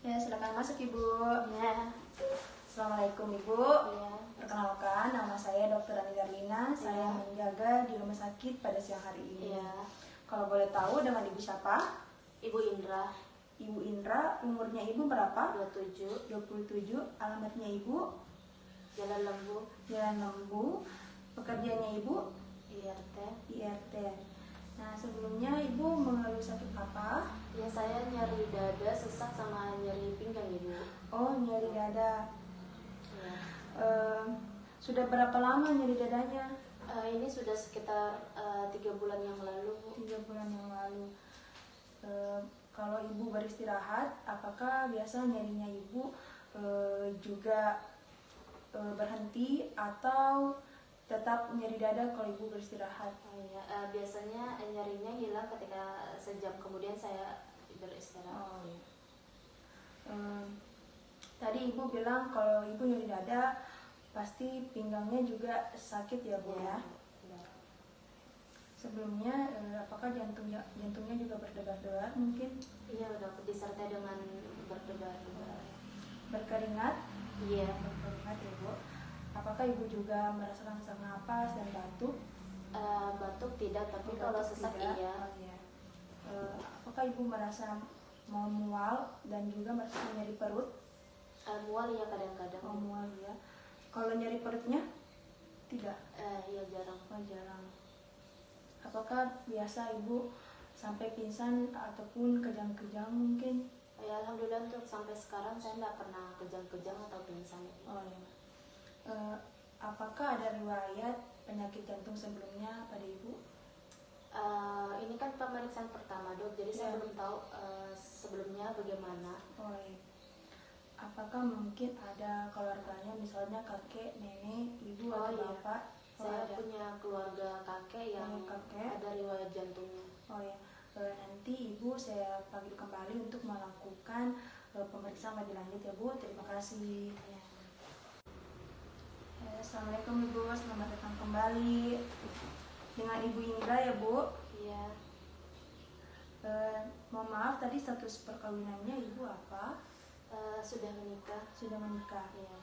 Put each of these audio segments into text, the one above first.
Ya, silakan masuk Ibu. Ya. Assalamualaikum Ibu. Ya. Perkenalkan, nama saya Dr. Ani Darlina. Saya menjaga di rumah sakit pada siang hari ini. Ya. Kalau boleh tahu dengan Ibu siapa? Ibu Indra. Ibu Indra, umurnya Ibu berapa? 27. 27. Alamatnya Ibu? Jalan Lembu. Jalan Lembu. Pekerjaannya Ibu? IRT. IRT. Nah, sebelumnya Ibu mengeluh sakit apa? Ya, saya nyeri dada, sesak, sama nyeri pinggang Ibu. Oh, nyeri dada. Ya. Sudah berapa lama nyeri dadanya? Ini sudah sekitar 3 bulan yang lalu. 3 bulan yang lalu. Kalau Ibu beristirahat, apakah biasa nyerinya Ibu juga berhenti atau tetap nyeri dada kalau Ibu beristirahat? Ya, biasanya nyerinya hilang ketika sejam kemudian saya beristirahat. Oh, iya. Tadi Ibu bilang kalau Ibu nyeri dada pasti pinggangnya juga sakit ya Bu ya? Ya. Sebelumnya apakah jantungnya juga berdebar-debar mungkin? Iya, udah disertai dengan berdebar-debar. Berkeringat? Iya. Berkeringat Ibu. Apakah Ibu juga merasakan sesak napas dan batuk? Batuk tidak, tapi kalau sesak tidak. iya. Oh, iya. Apakah Ibu merasa mau mual dan juga merasa nyeri perut? Mual ya kadang-kadang. Oh, mual ya. Kalau nyeri perutnya? Tidak? Iya, jarang. Oh, jarang. Apakah biasa Ibu sampai pingsan ataupun kejang-kejang mungkin? Ya, alhamdulillah untuk sampai sekarang saya nggak pernah kejang-kejang atau pingsan. Oh, iya. Apakah ada riwayat penyakit jantung sebelumnya pada Ibu? Ini kan pemeriksaan pertama Dok, jadi saya belum tahu sebelumnya bagaimana. Oh, iya. Apakah mungkin ada keluarganya, misalnya kakek, nenek, ibu atau bapak? Saya punya keluarga kakek yang ada riwayat jantungnya. Oh ya, nanti Ibu saya panggil kembali untuk melakukan pemeriksaan lebih lanjut ya Bu. Terima kasih. Assalamualaikum Ibu, selamat datang kembali. Dengan Ibu Indra ya Bu? Iya. Mohon maaf, tadi status perkawinannya Ibu apa? Sudah menikah. Sudah menikah. Iya.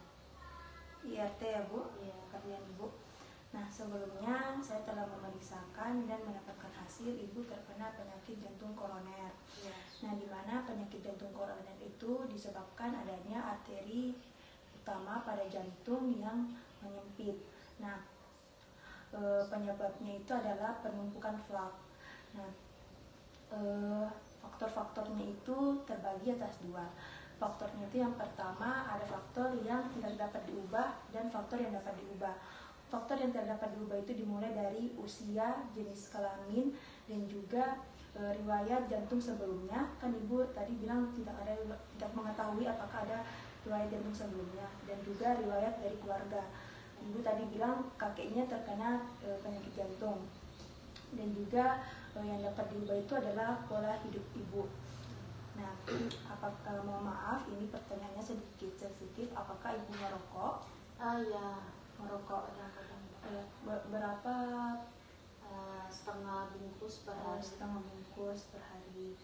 IRT ya Bu? Iya. Kalian Ibu. Nah, sebelumnya saya telah memeriksakan dan mendapatkan hasil Ibu terkena penyakit jantung koroner. Iya. Nah, di mana penyakit jantung koroner itu disebabkan adanya arteri utama pada jantung yang menyempit. Nah, penyebabnya itu adalah penumpukan flak. Nah, faktor-faktornya itu terbagi atas 2. Faktornya itu yang pertama ada faktor yang tidak dapat diubah dan faktor yang dapat diubah. Faktor yang tidak dapat diubah itu dimulai dari usia, jenis kelamin, dan juga riwayat jantung sebelumnya. Kan Ibu tadi bilang tidak mengetahui apakah ada riwayat jantung sebelumnya, dan juga riwayat dari keluarga. Ibu tadi bilang kakeknya terkena penyakit jantung, dan juga yang dapat diubah itu adalah pola hidup Ibu. Nah, mohon maaf, ini pertanyaannya sedikit sensitif. Apakah Ibu merokok? Ya. Merokok. Berapa? Setengah bungkus per hari. Setengah bungkus per hari.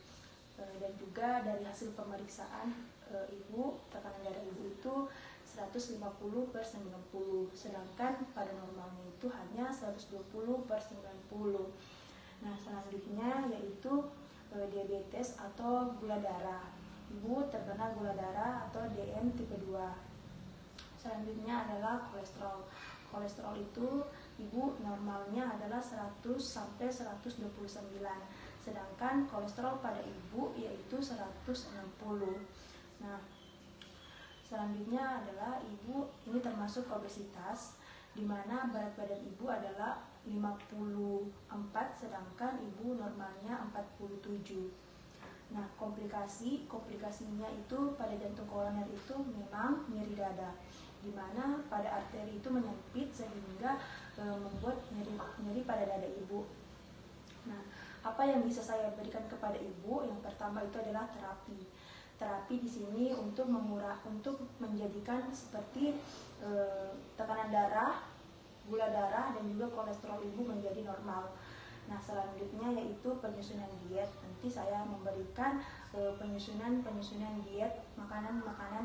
Dan juga dari hasil pemeriksaan Ibu, tekanan darah Ibu itu 150/90, sedangkan pada normalnya itu hanya 120/90. Nah, selanjutnya yaitu diabetes atau gula darah. Ibu terkena gula darah atau DM tipe 2. Selanjutnya adalah kolesterol. Kolesterol itu Ibu normalnya adalah 100/129, sedangkan kolesterol pada Ibu yaitu 160. Nah, selanjutnya adalah Ibu ini termasuk obesitas, di mana berat badan Ibu adalah 54, sedangkan Ibu normalnya 47. Nah, komplikasinya itu pada jantung koroner itu memang nyeri dada, di mana pada arteri itu menyempit sehingga membuat nyeri pada dada Ibu. Nah, apa yang bisa saya berikan kepada Ibu? Yang pertama itu adalah terapi. Terapi di sini untuk menjadikan seperti tekanan darah, gula darah, dan juga kolesterol Ibu menjadi normal. Nah, selanjutnya yaitu penyusunan diet. Nanti saya memberikan penyusunan diet, makanan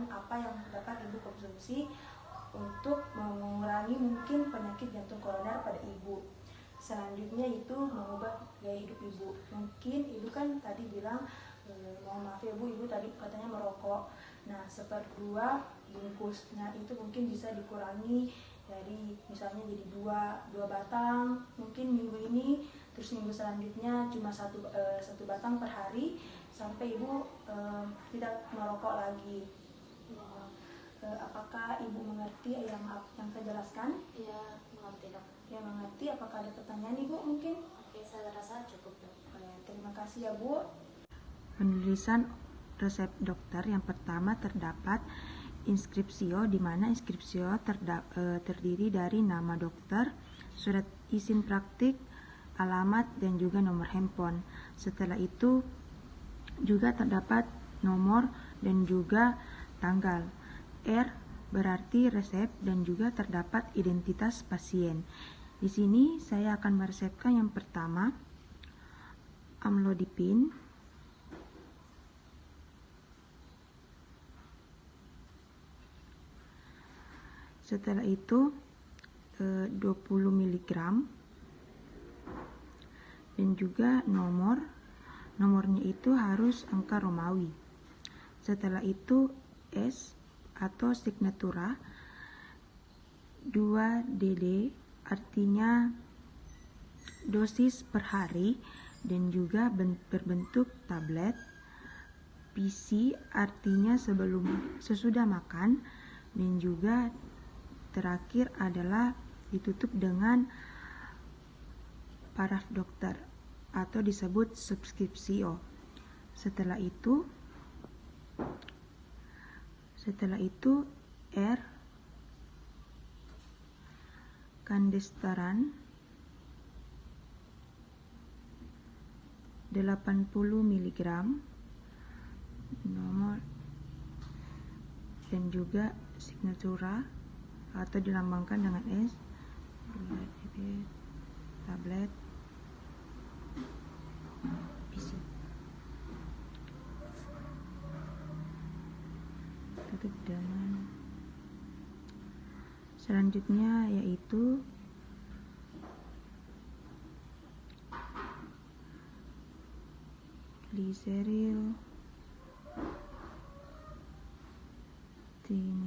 apa yang dapat ibu konsumsi untuk mengurangi mungkin penyakit jantung koroner pada ibu. Selanjutnya itu mengubah gaya hidup ibu. Mungkin ibu kan tadi bilang, mohon maaf ya bu, ibu tadi katanya merokok. Nah, 1/2 bungkus. Nah, itu mungkin bisa dikurangi dari misalnya jadi dua batang mungkin minggu ini, terus minggu selanjutnya cuma satu batang per hari sampai ibu tidak merokok lagi. Apakah ibu mengerti yang saya jelaskan? Iya, mengerti dok. Ya, mengerti. Apakah ada pertanyaan ibu mungkin? Oke, saya rasa cukup dok. Terima kasih ya bu. Penulisan resep dokter yang pertama terdapat inskripsio, di mana inskripsio terdiri dari nama dokter, surat izin praktik, alamat, dan juga nomor handphone. Setelah itu juga terdapat nomor dan juga tanggal. R berarti resep dan juga terdapat identitas pasien. Di sini saya akan meresepkan yang pertama amlodipin, setelah itu 20 mg, dan juga nomornya itu harus angka Romawi. Setelah itu S atau signatura 2 DD, artinya dosis per hari, dan juga berbentuk tablet. PC artinya sesudah makan, dan juga terakhir adalah ditutup dengan paraf dokter atau disebut subskripsio. Setelah itu R kandestaran 80 mg, nomor dan juga signatura atau dilambangkan dengan S, tablet, PC. Tutup dengan selanjutnya yaitu gliseril tin